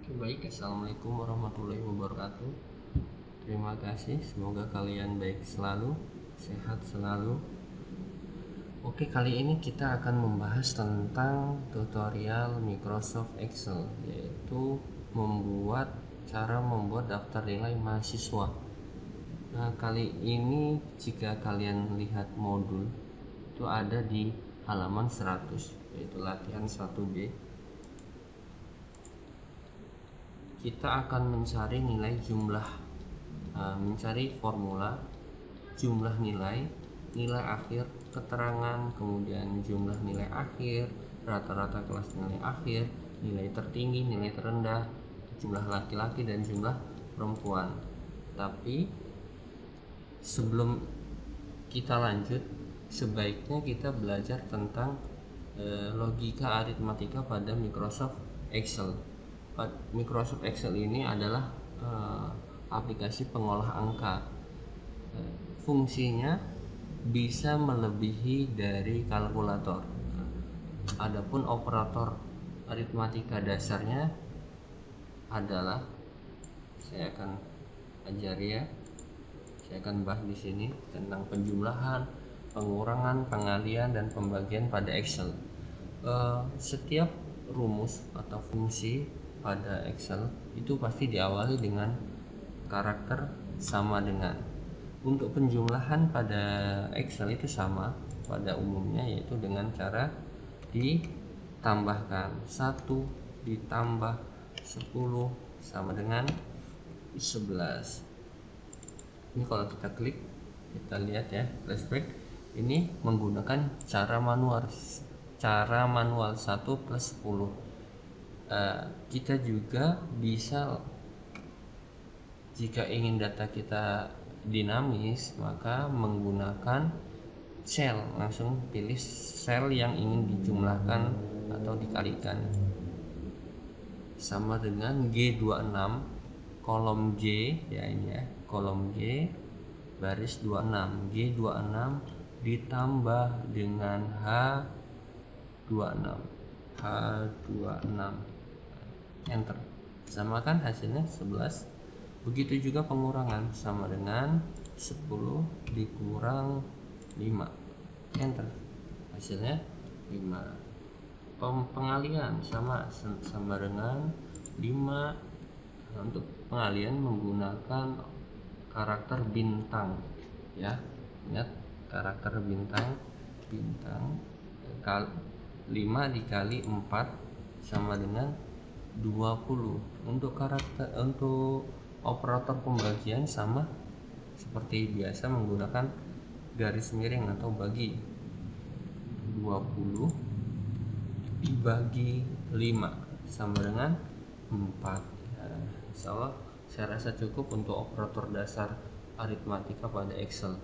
Baik, assalamualaikum warahmatullahi wabarakatuh. Terima kasih, semoga kalian baik selalu, sehat selalu. Oke, kali ini kita akan membahas tentang tutorial Microsoft Excel, yaitu cara membuat daftar nilai mahasiswa. Nah, kali ini jika kalian lihat modul itu ada di halaman 100, yaitu latihan 1B. Kita akan mencari nilai jumlah, mencari formula jumlah nilai akhir, keterangan, kemudian jumlah nilai akhir, rata-rata kelas nilai akhir, nilai tertinggi, nilai terendah, jumlah laki-laki dan jumlah perempuan. Tapi sebelum kita lanjut, sebaiknya kita belajar tentang logika aritmatika pada Microsoft Excel. Microsoft Excel ini adalah aplikasi pengolah angka. Fungsinya bisa melebihi dari kalkulator. Adapun operator aritmatika dasarnya adalah, saya akan ajari ya. Saya akan bahas di sini tentang penjumlahan, pengurangan, pengalihan, dan pembagian pada Excel. Setiap rumus atau fungsi pada Excel itu pasti diawali dengan karakter sama dengan. Untuk penjumlahan pada Excel itu sama pada umumnya, yaitu dengan cara ditambahkan 1 ditambah 10 sama dengan 11. Ini kalau kita klik, kita lihat ya, flashback ini menggunakan cara manual 1 plus 10. Kita juga bisa, jika ingin data kita dinamis, maka menggunakan sel, langsung pilih sel yang ingin dijumlahkan atau dikalikan. Sama dengan G26 kolom J ya, ini ya, kolom J baris 26, G26 ditambah dengan H26, enter, samakan hasilnya 11. Begitu juga pengurangan, sama dengan 10 dikurang 5, enter, hasilnya 5. Pengalihan sama dengan 5. Untuk pengalihan menggunakan karakter bintang ya, ingat karakter bintang 5 dikali 4 sama dengan 20. Untuk operator pembagian sama seperti biasa, menggunakan garis miring atau bagi. 20 dibagi 5 sama dengan 4. Insya Allah saya rasa cukup untuk operator dasar aritmatika pada Excel.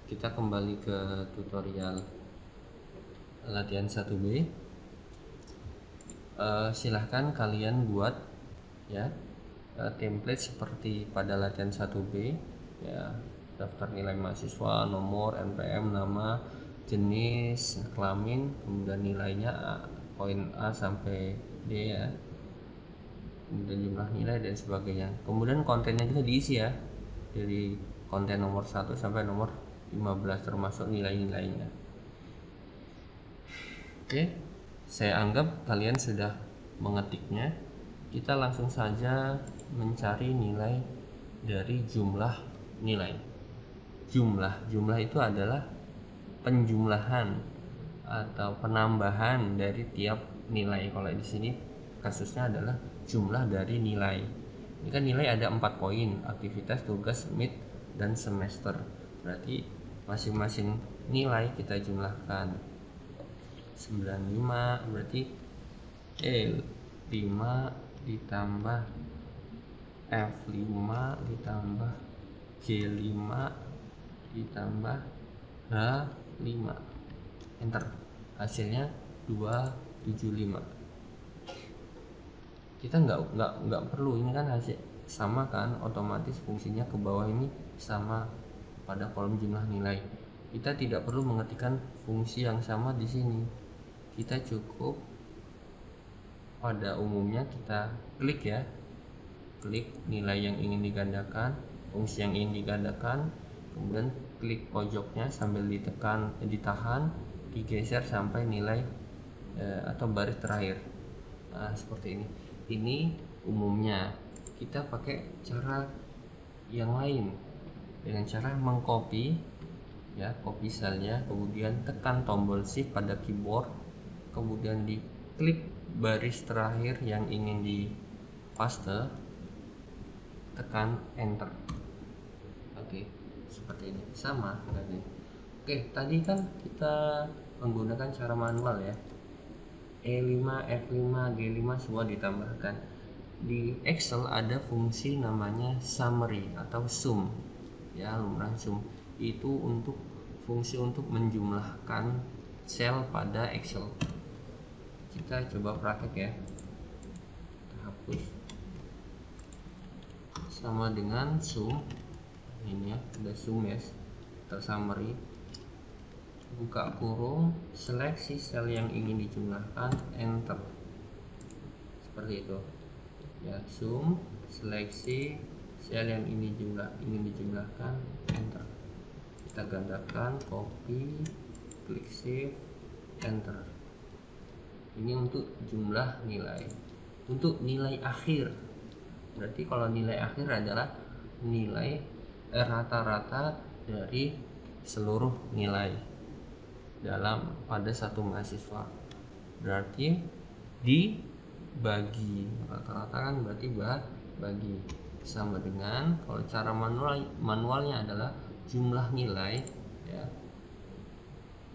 Kita kembali ke tutorial latihan 1B. Silahkan kalian buat ya template seperti pada latihan 1B ya, daftar nilai mahasiswa, nomor, NPM, nama, jenis, kelamin, kemudian nilainya poin A sampai D ya, kemudian jumlah nilai dan sebagainya. Kemudian kontennya juga diisi ya, dari konten nomor 1 sampai nomor 15 termasuk nilai-nilainya. Oke, saya anggap kalian sudah mengetiknya. Kita langsung saja mencari nilai dari jumlah nilai. Jumlah itu adalah penjumlahan atau penambahan dari tiap nilai. Kalau di sini kasusnya adalah jumlah dari nilai. Ini kan nilai ada 4 poin, aktivitas, tugas, mid, dan semester. Berarti masing-masing nilai kita jumlahkan. 95 berarti 5 ditambah F5 ditambah G5 ditambah H5, enter, hasilnya 275. Kita nggak perlu, ini kan hasil sama kan, otomatis fungsinya ke bawah ini sama pada kolom jumlah nilai. Kita tidak perlu mengetikkan fungsi yang sama di sini. Kita cukup pada umumnya kita klik ya, klik nilai yang ingin digandakan, fungsi yang ingin digandakan, kemudian klik pojoknya sambil ditahan, digeser sampai nilai atau baris terakhir. Nah, seperti ini. Ini umumnya. Kita pakai cara yang lain dengan cara mengcopy ya, copy selnya, kemudian tekan tombol shift pada keyboard, kemudian diklik baris terakhir yang ingin di paste, tekan enter. Oke, seperti ini. Sama berarti. Oke, tadi kan kita menggunakan cara manual ya. E5, F5, G5 semua ditambahkan. Di Excel ada fungsi namanya summary atau sum. Ya, lumrah sum. Itu untuk fungsi untuk menjumlahkan sel pada Excel. Kita coba praktek ya. Kita hapus. Sama dengan sum. Ini ya, ada sum ya, atau summary. Buka kurung, seleksi sel yang ingin dijumlahkan, enter. Seperti itu ya, sum, seleksi sel yang ingin dijumlahkan, enter. Kita gandakan, copy, klik shift, enter. Ini untuk jumlah nilai. Untuk nilai akhir, berarti kalau nilai akhir adalah nilai rata-rata dari seluruh nilai pada satu mahasiswa. Berarti dibagi, rata-rata kan berarti bagi, sama dengan kalau cara manualnya adalah jumlah nilai ya,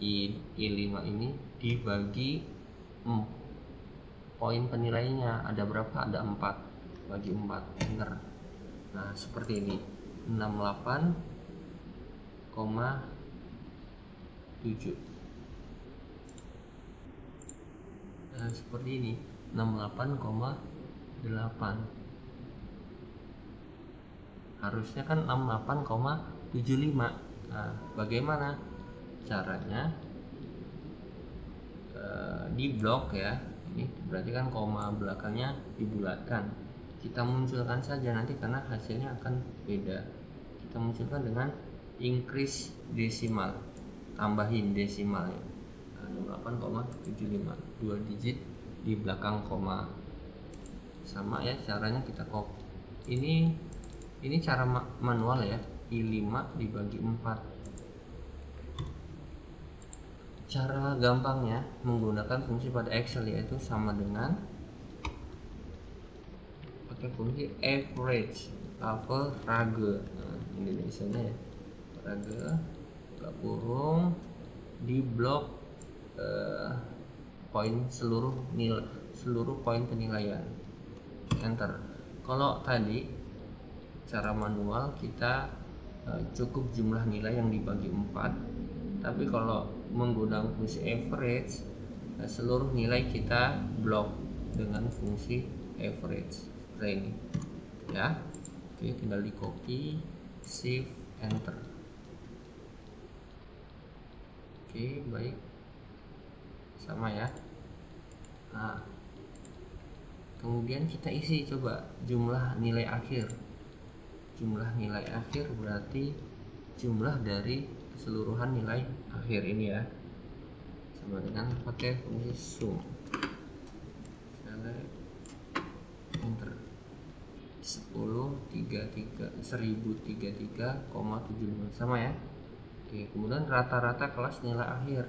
I5 ini dibagi poin penilaiannya ada berapa, ada 4, bagi 4, enter. Nah, seperti ini, 68,7. Nah, seperti ini, 68,8. Harusnya kan 68,75. Nah, bagaimana caranya? Di blok ya, ini berarti kan koma belakangnya dibulatkan. Kita munculkan saja nanti karena hasilnya akan beda. Kita munculkan dengan increase desimal, tambahin desimal ya. 68,75, 2 digit di belakang koma. Sama ya caranya, kita copy. Ini cara manual ya, I5 dibagi 4. Cara gampangnya menggunakan fungsi pada Excel yaitu sama dengan pakai fungsi average rage. Nah, Indonesianya ya, rage, buka kurung, di blok poin seluruh poin penilaian, enter. Kalau tadi cara manual kita cukup jumlah nilai yang dibagi 4, tapi kalau menggunakan fungsi average, seluruh nilai kita blok dengan fungsi average seperti ini ya. Oke, tinggal di copy, shift, enter. Oke, baik, sama ya. Nah, kemudian kita isi coba jumlah nilai akhir. Jumlah nilai akhir berarti jumlah dari keseluruhan nilai akhir ini ya, sama dengan pakai fungsi sum, select, enter. 1033,75 sama ya. Oke, kemudian rata-rata kelas nilai akhir.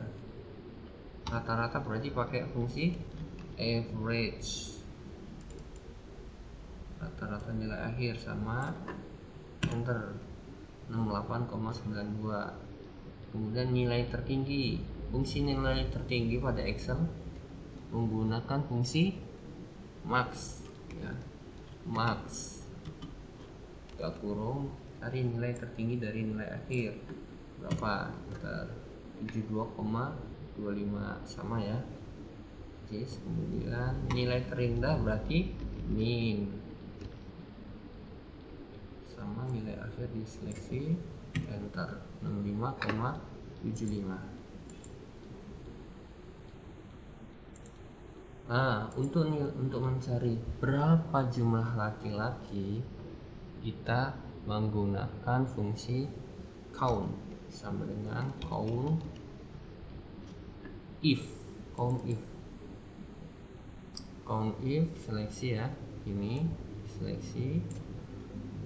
Rata-rata berarti pakai fungsi average, rata-rata nilai akhir, sama, enter. 68,92. Kemudian nilai tertinggi, fungsi nilai tertinggi pada Excel menggunakan fungsi max ya, max, buka kurung, cari nilai tertinggi dari nilai akhir berapa, kita 72,25 sama ya. Oke, kemudian nilai terendah berarti min, sama nilai akhir diseleksi, enter. 65,75. Untuk mencari berapa jumlah laki-laki, kita menggunakan fungsi count sama dengan count if seleksi ya, ini seleksi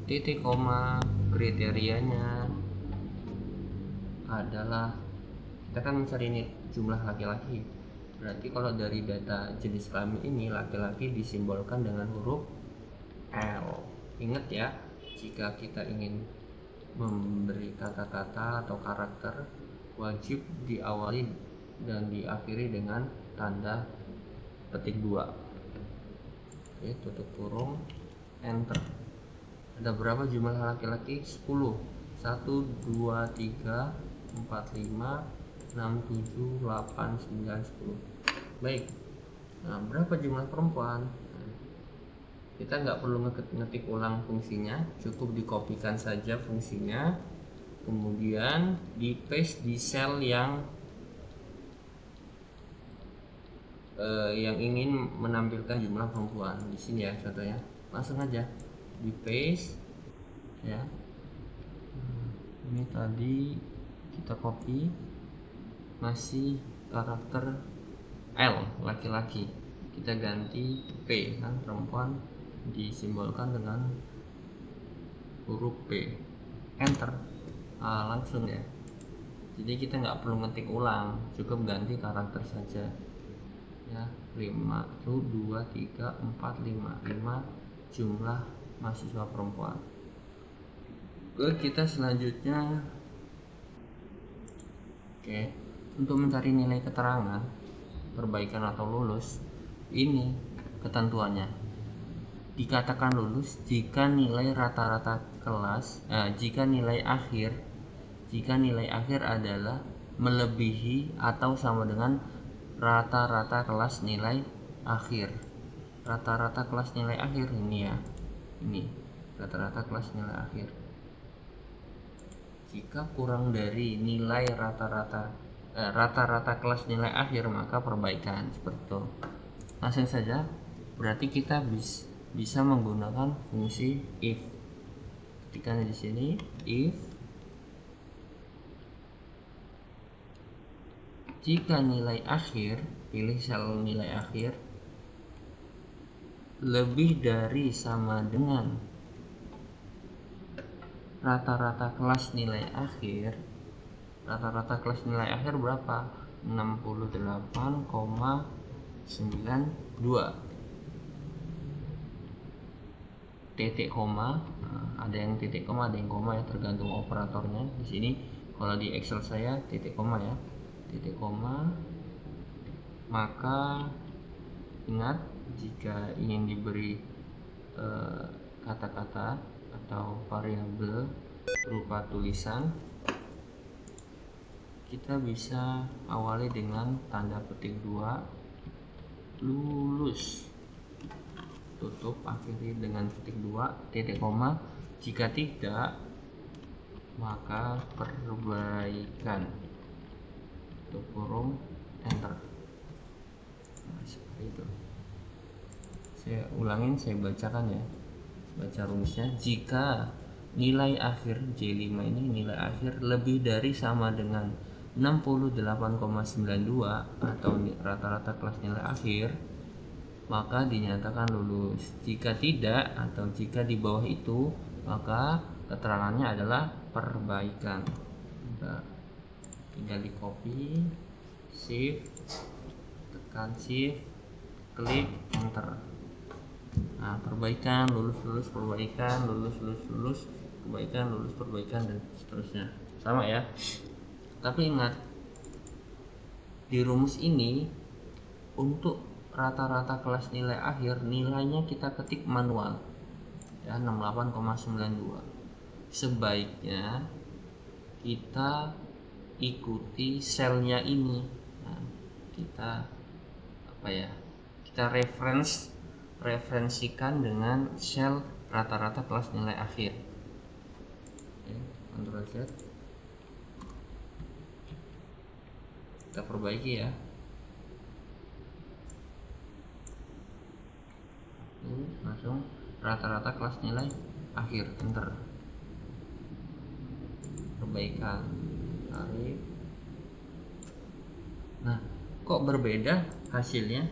titik koma, kriterianya adalah kita kan mencari ini jumlah laki-laki, berarti kalau dari data jenis kelamin ini laki-laki disimbolkan dengan huruf L. Ingat ya, jika kita ingin memberi kata-kata atau karakter wajib diawali dan diakhiri dengan tanda petik 2. Oke, tutup kurung, enter. Ada berapa jumlah laki-laki? 10. 1, 2, 3, 4, 5, 6, 7, 8, 9, 10. Baik. Nah, berapa jumlah perempuan? Kita nggak perlu ngetik ulang fungsinya, cukup dikopikan saja fungsinya, kemudian di paste di sel yang ingin menampilkan jumlah perempuan. Di sini ya contohnya, langsung aja di paste ya. Ini tadi kita copy, masih karakter L laki-laki, kita ganti P kan, perempuan disimbolkan dengan huruf P, enter. Langsung ya, jadi kita nggak perlu ngetik ulang, cukup ganti karakter saja ya. 5, 2, 3, 4, 5 jumlah mahasiswa perempuan. Kita selanjutnya, oke, untuk mencari nilai keterangan perbaikan atau lulus, ini ketentuannya dikatakan lulus jika nilai rata-rata kelas, jika nilai akhir adalah melebihi atau sama dengan rata-rata kelas nilai akhir. Rata-rata kelas nilai akhir ini ya, ini rata-rata kelas nilai akhir. Jika kurang dari nilai rata-rata kelas nilai akhir, maka perbaikan, seperti itu. Langsung saja, berarti kita bisa menggunakan fungsi if. Ketikkan di sini if jika nilai akhir, pilih sel nilai akhir, lebih dari sama dengan rata-rata kelas nilai akhir. Rata-rata kelas nilai akhir berapa? 68,92. Titik koma, ada yang titik koma, ada yang koma ya, tergantung operatornya. Di sini kalau di Excel saya titik koma ya, titik koma. Maka ingat, jika ingin diberi kata-kata atau variabel berupa tulisan, kita bisa awali dengan tanda petik 2, lulus, tutup, akhiri dengan petik 2, titik koma. Jika tidak, maka perbaikan, tutup kurung, enter. Nah, seperti itu. Saya ulangin, saya bacakan ya, baca rumusnya. Jika nilai akhir J5 ini, nilai akhir lebih dari sama dengan 68,92 atau rata-rata kelas nilai akhir, maka dinyatakan lulus. Jika tidak atau jika di bawah itu, maka keterangannya adalah perbaikan. Tinggal di copy, shift, tekan shift, klik, enter. Nah, perbaikan, lulus, perbaikan, lulus, perbaikan, lulus, perbaikan, dan seterusnya. Sama ya. Tapi ingat, di rumus ini untuk rata-rata kelas nilai akhir, nilainya kita ketik manual ya, 68,92. Sebaiknya kita ikuti selnya ini. Nah, kita referensikan dengan sel rata-rata kelas nilai akhir. Oke, Ctrl Z, kita perbaiki ya. langsung rata-rata kelas nilai akhir, enter. Perbaikan, tarik. Nah, kok berbeda hasilnya?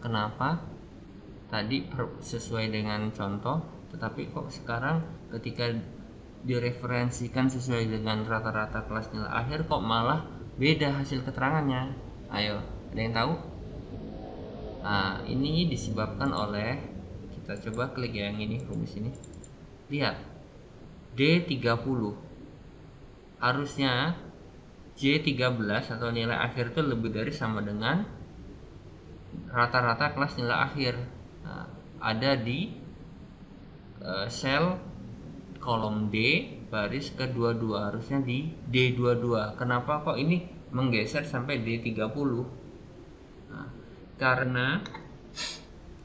Kenapa? Tadi sesuai dengan contoh, tetapi kok sekarang ketika direferensikan sesuai dengan rata-rata kelas nilai akhir kok malah beda hasil keterangannya? Ayo, ada yang tahu? Nah, ini disebabkan oleh, kita coba klik yang ini, rumus ini. Lihat, D30 harusnya J13 atau nilai akhir itu lebih dari sama dengan rata-rata kelas nilai akhir. Nah, ada di sel kolom D baris ke-22, harusnya di D22. Kenapa kok ini menggeser sampai D30? Nah, karena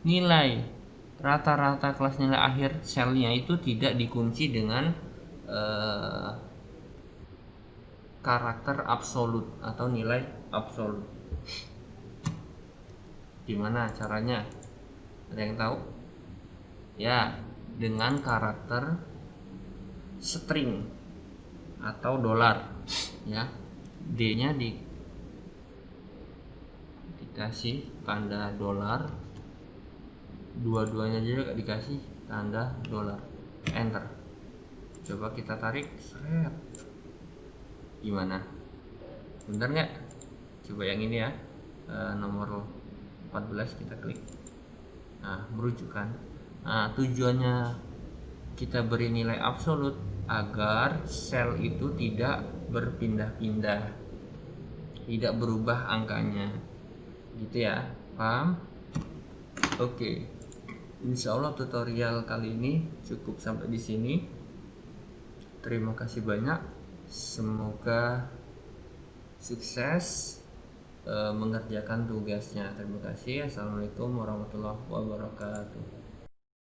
nilai rata-rata kelas nilai akhir selnya itu tidak dikunci dengan karakter absolut atau nilai absolut. Gimana caranya? Ada yang tahu? Ya, dengan karakter string atau dolar, ya. D-nya dikasih tanda dolar, dua-duanya juga dikasih tanda dolar, enter. Coba kita tarik, seret. Gimana? Bener nggak? Coba yang ini ya, nomor 14 kita klik. Nah, merujuk kan. Nah, tujuannya kita beri nilai absolut agar sel itu tidak berpindah-pindah, tidak berubah angkanya, gitu ya, paham? Oke, insya Allah tutorial kali ini cukup sampai di sini. Terima kasih banyak, semoga sukses mengerjakan tugasnya. Terima kasih. Assalamualaikum warahmatullahi wabarakatuh.